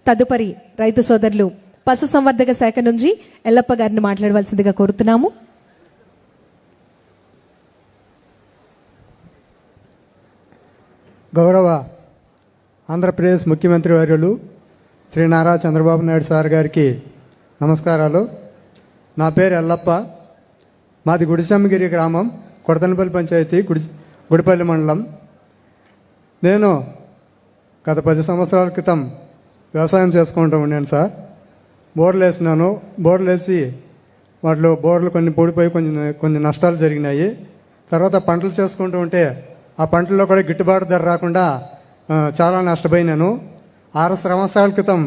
తదుపరి రైతు సోదరులు పశుసంవర్ధక శాఖ నుంచి ఎల్లప్ప గారిని మాట్లాడవలసిందిగా కోరుతున్నాము. గౌరవ ఆంధ్రప్రదేశ్ ముఖ్యమంత్రి వర్యులు శ్రీ నారా చంద్రబాబు నాయుడు సార్ గారికి నమస్కారాలు. నా పేరు ఎల్లప్ప. మాది గుడిసమ్మగిరి గ్రామం, కొడతనపల్లి పంచాయతీ, గుడిపల్లి మండలం. నేను గత 10 సంవత్సరాల క్రితం వ్యవసాయం చేసుకుంటూ ఉన్నాను సార్. బోర్లు వేసినాను. బోర్లు వేసి వాటిలో బోర్లు కొన్ని పూడిపోయి కొన్ని నష్టాలు జరిగినాయి. తర్వాత పంటలు చేసుకుంటూ ఉంటే ఆ పంటల్లో కూడా గిట్టుబాటు ధర రాకుండా చాలా నష్టపోయినాను. 6 సంవత్సరాల క్రితం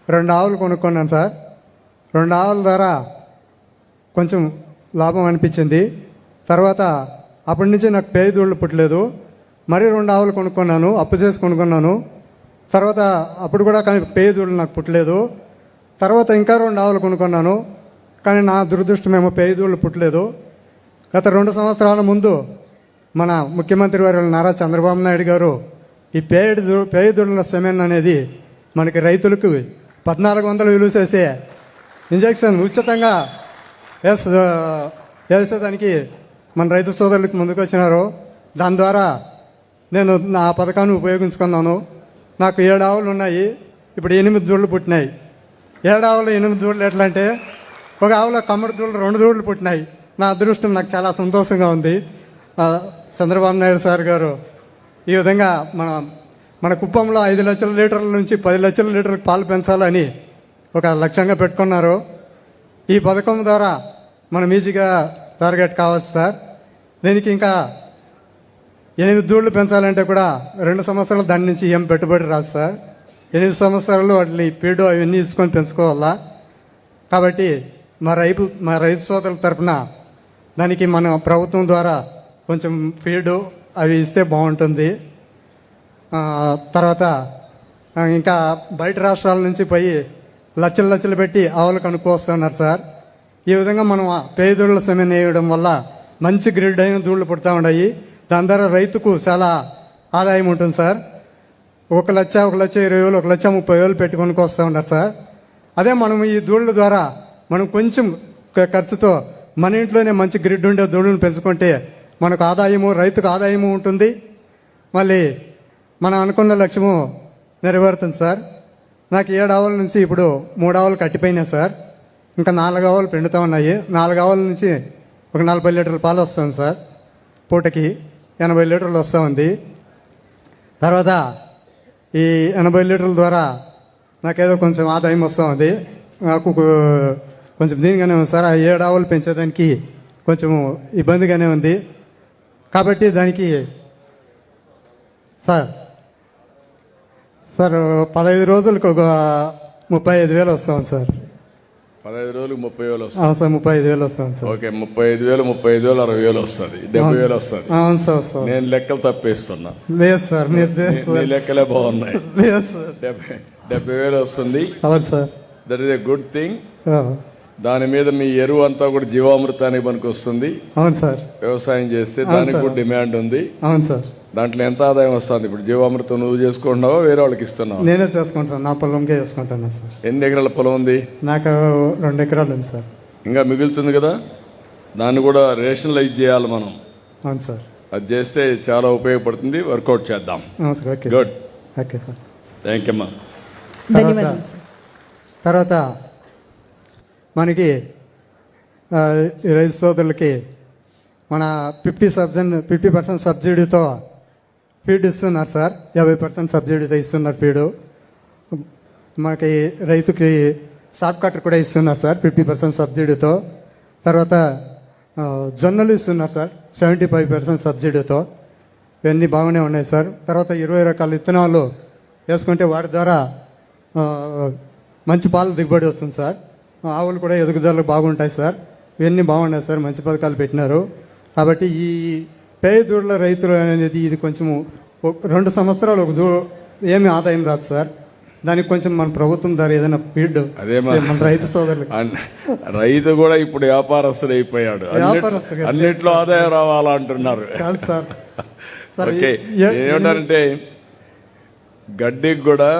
2 ఆవులు కొనుక్కున్నాను సార్. 2 ఆవుల ద్వారా కొంచెం లాభం అనిపించింది. తర్వాత అప్పటి నుంచి నాకు పేదోళ్ళు పుట్టలేదు. మరీ 2 ఆవులు కొనుక్కున్నాను, అప్పు చేసి కొనుక్కున్నాను. తర్వాత అప్పుడు కూడా కానీ పేదోళ్ళు నాకు పుట్టలేదు. తర్వాత ఇంకా 2 ఆవులు కొనుక్కున్నాను, కానీ నా దురదృష్టమేమో పేదోళ్ళు పుట్టలేదు. గత 2 సంవత్సరాల ముందు మన ముఖ్యమంత్రి వర్యులు నారా చంద్రబాబు నాయుడు గారు ఈ పేదోళ్ళ సెమెన్ అనేది మనకి రైతులకు 1400 విలువ చేసే ఇంజక్షన్ ఉచితంగా వేసేదానికి మన రైతు సోదరులకు ముందుకు వచ్చినారు. దాని ద్వారా నేను నా పథకాన్ని ఉపయోగించుకున్నాను. నాకు 7 ఆవులు ఉన్నాయి. ఇప్పుడు 8 దూడలు పుట్టినాయి. 7 ఆవులు 8 దూడలు ఎట్లా అంటే, ఒక ఆవులో కమ్మడి దూడలు 2 దూడలు పుట్టినాయి. నా అదృష్టం, నాకు చాలా సంతోషంగా ఉంది. చంద్రబాబు నాయుడు సార్ గారు ఈ విధంగా మన కుప్పంలో 5 లక్షల లీటర్ల నుంచి 10 లక్షల లీటర్లకు పాలు పెంచాలని ఒక లక్ష్యంగా పెట్టుకున్నారు. ఈ పథకం ద్వారా మనం ఈజీగా టార్గెట్ కావచ్చు సార్. దీనికి ఇంకా 8 దూడలు పెంచాలంటే కూడా 2 సంవత్సరాలు దాని నుంచి ఏం పెట్టుబడి రాదు సార్. 8 సంవత్సరాలు వాటిని పీడు అవన్నీ తీసుకొని పెంచుకోవాలా. కాబట్టి మా రైతు సోదరుల తరఫున దానికి మన ప్రభుత్వం ద్వారా కొంచెం ఫీడు అవి ఇస్తే బాగుంటుంది. తర్వాత ఇంకా బయట రాష్ట్రాల నుంచి పోయి లక్షలు పెట్టి ఆవులు కనుక్కొస్తున్నారు సార్. ఈ విధంగా మనం పేదోళ్ళ సెమెన్ వేయడం వల్ల మంచి గ్రేడ్ అయిన దూడలు పుడతా ఉన్నాయి. దాని ద్వారా రైతుకు చాలా ఆదాయం ఉంటుంది సార్. 1,20,000, 1,30,000 పెట్టి కొనుక్కొస్తూ ఉన్నారు సార్. అదే మనం ఈ దూడల ద్వారా మనం కొంచెం ఖర్చుతో మన ఇంట్లోనే మంచి గ్రిడ్ ఉండే దూడలను పెంచుకుంటే మనకు ఆదాయము, రైతుకు ఆదాయము ఉంటుంది. మళ్ళీ మనం అనుకున్న లక్ష్యము నెరవేరుతుంది సార్. నాకు 7 ఆవుల నుంచి ఇప్పుడు 3 ఆవులు కట్టిపోయినాయి సార్. ఇంకా 4 ఆవులు పెండుతూ ఉన్నాయి. 4 ఆవుల నుంచి ఒక 40 లీటర్ల పాలు వస్తుంది సార్. పూటకి 80 లీటర్లు వస్తూ ఉంది. తర్వాత ఈ 80 లీటర్ల ద్వారా నాకేదో కొంచెం ఆదాయం వస్తూ ఉంది. నాకు కొంచెం దీనిగానే ఉంది సార్. ఆ 7 ఆవులు పెంచేదానికి కొంచెం ఇబ్బందిగానే ఉంది. కాబట్టి దానికి సార్ 15 రోజులకు ఒక 35,000 వస్తాం సార్. 15 రోజులకు 30,000 వస్తుంది. అవును సార్, 35,000 వస్తాను సార్. ఓకే, 35,000, 60,000 వస్తుంది, 70,000 వస్తుంది. అవును సార్. నేను లెక్కలు తప్పేస్తున్నా. లేదు సార్, నీ లెక్కలే బాగున్నాయి. లేదు సార్, 70,000 వస్తుంది. అవును sir. That is a good thing. దాని మీద మీ ఎరువు అంతా కూడా జీవామృతానికి పనికి వస్తుంది. అవును సార్. వ్యవసాయం చేస్తే దానికి కూడా డిమాండ్ ఉంది. అవును సార్. దాంట్లో ఎంత ఆదాయం వస్తుంది? ఇప్పుడు జీవామృతం నువ్వు చేసుకుంటున్నావా, వేరే వాళ్ళకి ఇస్తున్నావు? నేనే చేసుకుంటాను, నా పొలంకే చేసుకుంటాను సార్. ఎన్ని ఎకరాల పొలం ఉంది? నాకు 2 ఎకరాలు ఉంది సార్. ఇంకా మిగులుతుంది కదా, దాన్ని కూడా రేషనలైజ్ చేయాలి మనం. అవును సార్. అది చేస్తే చాలా ఉపయోగపడుతుంది. వర్కౌట్ చేద్దాం. Good. Okay sir. Thank you అమ్మా. తర్వాత మనకి రైతు సోదరులకి మన 50% సబ్సిడీతో ఫీడ్ ఇస్తున్నారు సార్. 50% సబ్సిడీతో ఇస్తున్నారు ఫీడు. మనకి రైతుకి షాప్ కట్టర్ కూడా ఇస్తున్నారు సార్ 50% సబ్సిడీతో. తర్వాత జొన్నలు ఇస్తున్నారు సార్ 75% సబ్సిడీతో. ఇవన్నీ బాగానే ఉన్నాయి సార్. తర్వాత 20 రకాల విత్తనాలు వేసుకుంటే వాటి ద్వారా మంచి పాలు దిగుబడి వస్తుంది సార్. ఆవులు కూడా ఎదుగుదలలు బాగుంటాయి సార్. ఇవన్నీ బాగున్నాయి సార్, మంచి పథకాలు పెట్టినారు. కాబట్టి ఈ పేదోళ్ళ రైతులు అనేది ఇది కొంచెము 2 సంవత్సరాలు ఏమి ఆదాయం రాదు సార్. దానికి కొంచెం మన ప్రభుత్వం ద్వారా ఏదైనా ఫీడ్ మన రైతు సోదరులు. రైతు కూడా ఇప్పుడు వ్యాపారస్తుడు అయిపోయాడు, అన్నిట్లో ఆదాయం రావాలంటున్నారు. కాదు సార్. ఓకే, ఏమంటారంటే గడ్డికి కూడా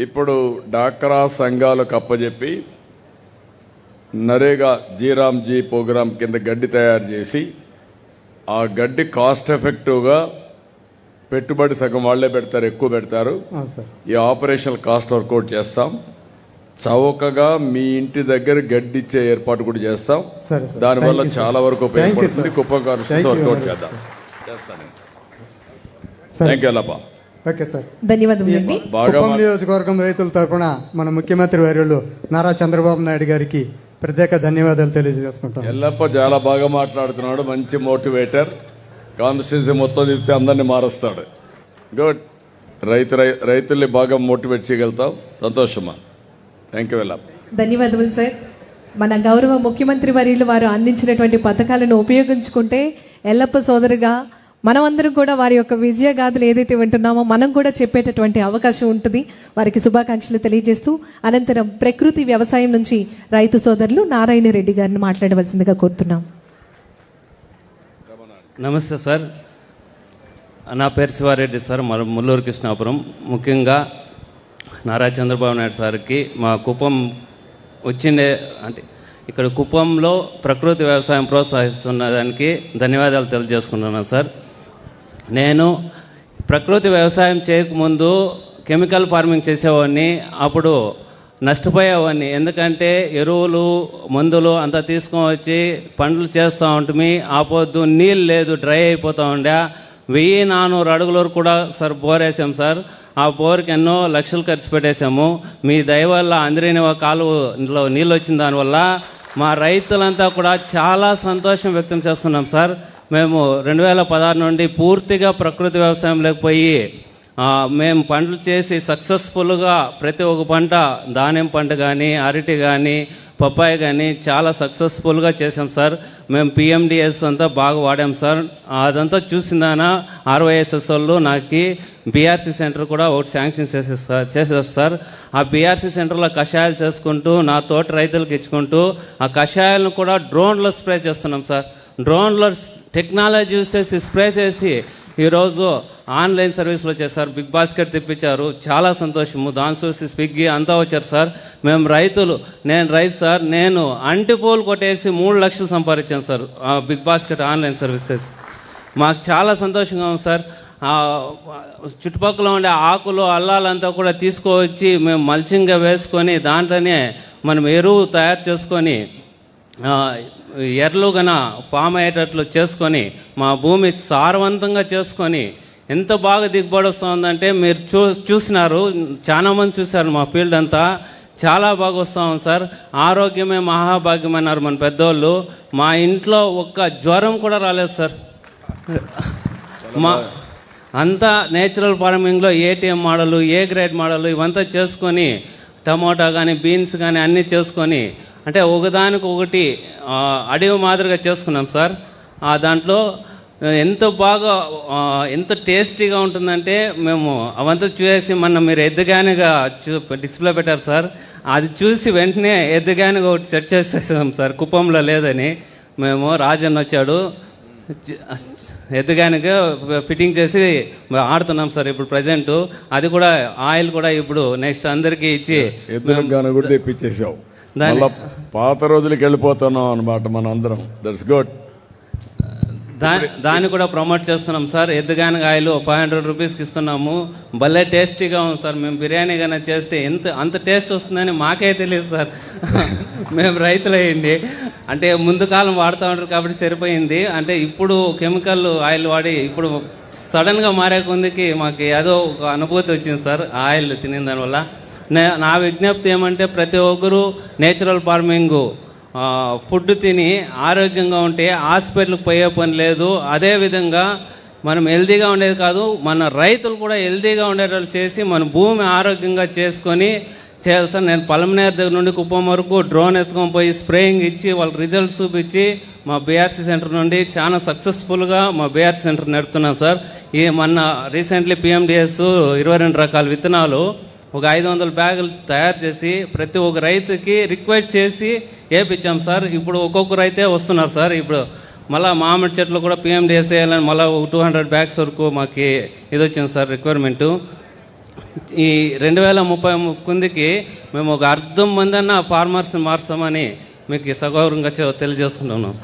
ఇప్పుడు డాక్రా సంఘాలకు అప్పజెప్పి నరేగా జీరామ్జీ ప్రోగ్రాం కింద గడ్డి తయారు చేసి ఆ గడ్డి కాస్ట్ ఎఫెక్టివ్గా పెట్టుబడి సగం వాళ్లే పెడతారు, ఎక్కువ పెడతారు. అవును సార్. ఈ ఆపరేషనల్ కాస్ట్ వర్కౌట్ చేస్తాం. చౌకగా మీ ఇంటి దగ్గర గడ్డి ఇచ్చే ఏర్పాటు కూడా చేస్తాం. సరే సార్. దానివల్ల Thank you, చాలా sir. వరకు Thank you, ఉపయోగపడుతుంది. sir. Kuppam Thank constituency you work out very చేద్దాం. much, చేస్తాను. సరే. Thank you Allappa. Okay sir. ధన్యవాదములండి. బాగా కుప్పం నియోజకవర్గం రైతుల తరపున మన ముఖ్యమంత్రి వర్యులు నారా చంద్రబాబు నాయుడు గారికి ప్రత్యేక ధన్యవాదాలు తెలియజేసుకుంటాం. ఎల్లప్ప చాలా బాగా మాట్లాడుతున్నాడు. మంచి మోటివేటర్. కాన్స్టిట్యూన్సీ మొత్తం చెప్తే అందరినీ మారుస్తాడు. గుడ్. రైతుల్ని బాగా మోటివేట్ చేయగలుగుతాం. సంతోషమా. Thank you Ellappa. ధన్యవాదములు సార్. మన గౌరవ ముఖ్యమంత్రి వర్యులు వారు అందించినటువంటి పథకాలను ఉపయోగించుకుంటే ఎల్లప్ప సోదరుగా మనమందరం కూడా వారి యొక్క విజయ గాథలు ఏదైతే వింటున్నామో మనం కూడా చెప్పేటటువంటి అవకాశం ఉంటుంది. వారికి శుభాకాంక్షలు తెలియజేస్తూ అనంతరం ప్రకృతి వ్యవసాయం నుంచి రైతు సోదరులు నారాయణ రెడ్డి గారిని మాట్లాడవలసిందిగా కోరుతున్నాం. నమస్తే సార్. నా పేరు శివారెడ్డి సార్, ముల్లూరు కృష్ణాపురం. ముఖ్యంగా నారా చంద్రబాబు నాయుడు సార్కి మా కుప్పం వచ్చిండే అంటే ఇక్కడ కుప్పంలో ప్రకృతి వ్యవసాయం ప్రోత్సహిస్తున్న దానికి ధన్యవాదాలు తెలియజేసుకుంటున్నాను సార్. నేను ప్రకృతి వ్యవసాయం చేయకముందు కెమికల్ ఫార్మింగ్ చేసేవాడిని. అప్పుడు నష్టపోయేవాడిని. ఎందుకంటే ఎరువులు మందులు అంతా తీసుకొని వచ్చి పండ్లు చేస్తూ ఉంటుంది. ఆపొద్దు నీళ్ళు లేదు, డ్రై అయిపోతూ ఉండే. 1400 అడుగుల వరకు కూడా సార్ బోర్ వేసాం సార్. ఆ బోర్కి ఎన్నో లక్షలు ఖర్చు పెట్టేశాము. మీ దయ వల్ల అందరినీ కాలువలో నీళ్ళు వచ్చిన దానివల్ల మా రైతులంతా కూడా చాలా సంతోషం వ్యక్తం చేస్తున్నాం సార్. మేము 2016 నుండి పూర్తిగా ప్రకృతి వ్యవసాయం లేకపోయి మేము పంటలు చేసి సక్సెస్ఫుల్గా ప్రతి ఒక్క పంట, ధాన్యం పంట కానీ, అరటి కానీ, పప్పాయి కానీ చాలా సక్సెస్ఫుల్గా చేసాం సార్. మేము పిఎండిఎస్ అంతా బాగా వాడాం సార్. అదంతా చూసిందానా ఆర్వైఎస్ఎస్ వాళ్ళు నాకు బీఆర్సీ సెంటర్ కూడా ఒకటి శాంక్షన్ చేసేస్తారు సార్. ఆ బీఆర్సీ సెంటర్లో కషాయాలు చేసుకుంటూ నా తోట రైతులకు ఇచ్చుకుంటూ ఆ కషాయాలను కూడా డ్రోన్లో స్ప్రే చేస్తున్నాం సార్. డ్రోన్లో టెక్నాలజీ యూజ్ చేసి స్ప్రే చేసి ఈరోజు ఆన్లైన్ సర్వీస్లో చేశారు. బిగ్ బాస్కెట్ తెప్పించారు. చాలా సంతోషము. దాని చూసి స్విగ్గీ అంతా వచ్చారు సార్. మేము రైతులు, నేను రైతు సార్. నేను అంటిపూలు కొట్టేసి 3 లక్షలు సంపాదించాను sir Big Basket online services. మాకు చాలా సంతోషంగా ఉంది సార్. చుట్టుపక్కల ఉండే ఆకులు అల్లాలంతా కూడా తీసుకువచ్చి మేము మల్చింగ్గా వేసుకొని దాంట్లోనే మనం ఎరువు తయారు చేసుకొని ఎర్రలు గన ఫామ్ అయ్యేటట్లు చేసుకొని మా భూమి సారవంతంగా చేసుకొని ఎంత బాగా దిగుబడి వస్తుందంటే మీరు చూసినారు, చాలామంది చూశారు. మా ఫీల్డ్ అంతా చాలా బాగా వస్తూ ఉంది సార్. ఆరోగ్యమే మహాభాగ్యం అన్నారు మన పెద్దోళ్ళు. మా ఇంట్లో ఒక్క జ్వరం కూడా రాలేదు సార్. మా అంతా నేచురల్ ఫార్మింగ్లో ATM model, A grade model ఇవంతా చేసుకొని టమోటా కానీ, బీన్స్ కానీ అన్నీ చేసుకొని అంటే ఒకదానికి ఒకటి అడవి మాదిరిగా చేసుకున్నాం సార్. దాంట్లో ఎంత బాగా ఎంత టేస్టీగా ఉంటుందంటే మేము అవంతా చూసి మొన్న మీరు ఎద్దుగానిగా డిస్ప్లే పెట్టారు సార్. అది చూసి వెంటనే ఎద్దుగానిగా ఒకటి సెట్ చేసేసాం సార్. కుప్పంలో లేదని మేము రాజన్ వచ్చాడు ఎద్దుగానిగా ఫిట్టింగ్ చేసి ఆడుతున్నాం సార్ ఇప్పుడు ప్రజెంట్. అది కూడా ఆయిల్ కూడా ఇప్పుడు నెక్స్ట్ అందరికీ ఇచ్చి కూడా తెప్పించేసావు. పాత రోజులకి వెళ్ళిపోతున్నాం అనమాట మన అందరం. That's good. దాన్ని కూడా ప్రమోట్ చేస్తున్నాం సార్. ఎద్దుగానిగా ఆయిల్ 500 రూపీస్కి ఇస్తున్నాము. భలే టేస్టీగా ఉంది సార్. మేము బిర్యానీ కానీ చేస్తే అంత టేస్ట్ వస్తుందని మాకే తెలియదు సార్. మేము రైతులయ్యండి అంటే ముందు కాలం వాడుతూ ఉంటారు కాబట్టి సరిపోయింది. అంటే ఇప్పుడు కెమికల్ ఆయిల్ వాడి ఇప్పుడు సడన్గా మారే కొందికి మాకు ఏదో ఒక అనుభూతి వచ్చింది సార్ ఆయిల్ తినిన దానివల్ల. నా విజ్ఞప్తి ఏమంటే ప్రతి ఒక్కరూ నేచురల్ ఫార్మింగ్ ఫుడ్ తిని ఆరోగ్యంగా ఉంటే హాస్పిటల్కి పోయే పని లేదు. అదేవిధంగా మనం హెల్తీగా ఉండేది కాదు, మన రైతులు కూడా హెల్తీగా ఉండేటట్లు చేసి మన భూమి ఆరోగ్యంగా చేసుకొని చేయాలి సార్. నేను పలమనేరు దగ్గర నుండి కుప్పం వరకు డ్రోన్ ఎత్తుకొని పోయి స్ప్రేయింగ్ ఇచ్చి వాళ్ళకి రిజల్ట్స్ చూపించి మా బీఆర్సీ సెంటర్ నుండి చాలా సక్సెస్ఫుల్గా మా బీఆర్సీ సెంటర్ నడుపుతున్నాం సార్. మొన్న రీసెంట్లీ పిఎండిఎస్ 22 రకాల విత్తనాలు ఒక 500 బ్యాగులు తయారు చేసి ప్రతి ఒక్క రైతుకి రిక్వెస్ట్ చేసి వేయించాం సార్. ఇప్పుడు ఒక్కొక్క రైతే వస్తున్నారు సార్. ఇప్పుడు మళ్ళీ మామిడి చెట్లు కూడా పిఎండిఎస్ వేయాలని మళ్ళీ 200 బ్యాగ్స్ వరకు మాకు ఇది వచ్చింది సార్ రిక్వైర్మెంటు. ఈ 2030 కుందికి మేము ఒక 1/2 మంది అన్న ఫార్మర్స్ని మారుస్తామని మీకు సగౌరవంగా తెలియజేసుకుంటున్నాం.